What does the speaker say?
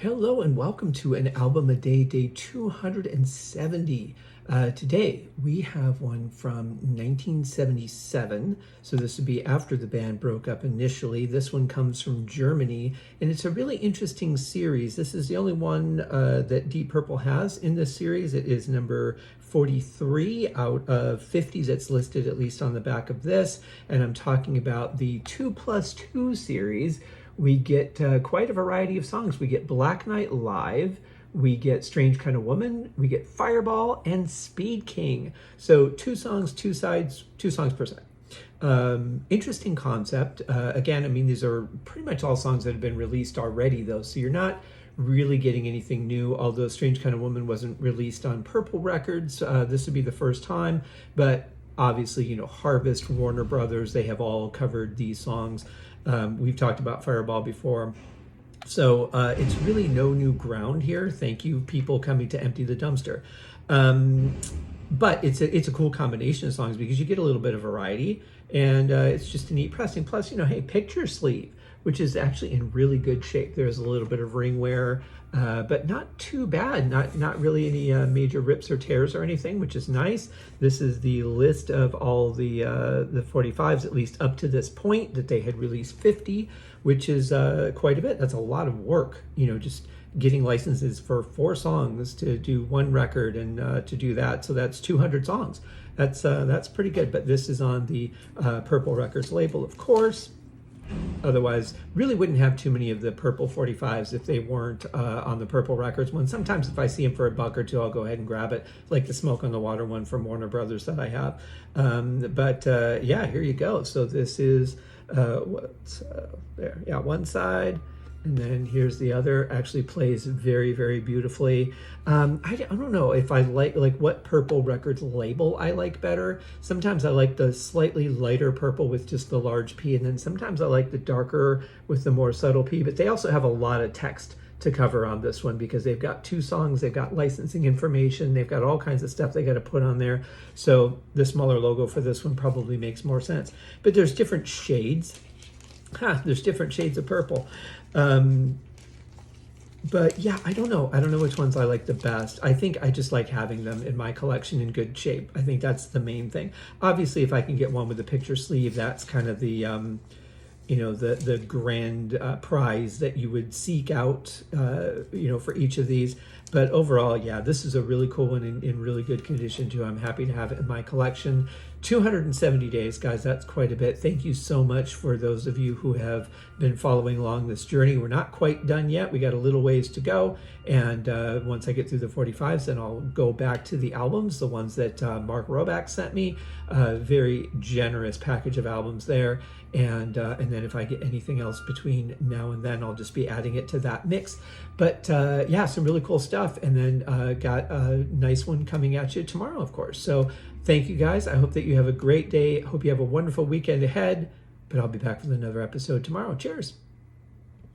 Hello and welcome to an album a day, day 270. Today we have one from 1977, so this would be after the band broke up initially. This one comes from Germany, and it's a really interesting series. This is the only one that Deep Purple has in this series. It is number 43 out of 50 that's listed, at least on the back of this, and I'm talking about the 2+2 series. We get quite a variety of songs. We get Black Knight Live, we get Strange Kind of Woman, we get Fireball, and Speed King. So two songs, two sides, two songs per side. Interesting concept. Again, I mean, these are pretty much all songs that have been released already, though, so you're not really getting anything new, although Strange Kind of Woman wasn't released on Purple Records. This would be the first time, but obviously, you know, Harvest, Warner Brothers, they have all covered these songs. We've talked about Fireball before. So it's really no new ground here. Thank you, people coming to empty the dumpster. But it's a cool combination of songs because you get a little bit of variety, and it's just a neat pressing. Plus, you know, hey, picture sleeve, which is actually in really good shape. There's a little bit of ring wear, but not too bad. Not really any major rips or tears or anything, which is nice. This is the list of all the 45s, at least up to this point, that they had released 50, which is quite a bit. That's a lot of work, you know, just getting licenses for 4 songs to do one record and to do that. So that's 200 songs. That's pretty good. But this is on the Purple Records label, of course. Otherwise, really wouldn't have too many of the Purple 45s if they weren't on the Purple Records one. Sometimes if I see them for $1 or $2, I'll go ahead and grab it, like the Smoke on the Water one from Warner Brothers that I have. Yeah, here you go. So this is there. Yeah, one side. And then here's the other. Actually plays very, very beautifully. I don't know if I like what Purple Records label I like better. Sometimes I like the slightly lighter purple with just the large P, and then sometimes I like the darker with the more subtle P. But they also have a lot of text to cover on this one because they've got 2 songs, they've got licensing information, they've got all kinds of stuff they got to put on there. So the smaller logo for this one probably makes more sense. But there's different shades. There's different shades of purple. But yeah, I don't know which ones I like the best. I think I just like having them in my collection in good shape. I think that's the main thing. Obviously, if I can get one with a picture sleeve, that's kind of the you know, the grand prize that you would seek out, you know, for each of these. But overall, yeah, this is a really cool one in really good condition too. I'm happy to have it in my collection. 270 days, guys, that's quite a bit. Thank you so much for those of you who have been following along this journey. We're not quite done yet. We got a little ways to go. And once I get through the 45s, then I'll go back to the albums, the ones that Mark Roback sent me. Very generous package of albums there. And then if I get anything else between now and then, I'll just be adding it to that mix. But yeah, some really cool stuff. And then got a nice one coming at you tomorrow, of course. So thank you, guys. I hope that you have a great day. I hope you have a wonderful weekend ahead. But I'll be back with another episode tomorrow. Cheers.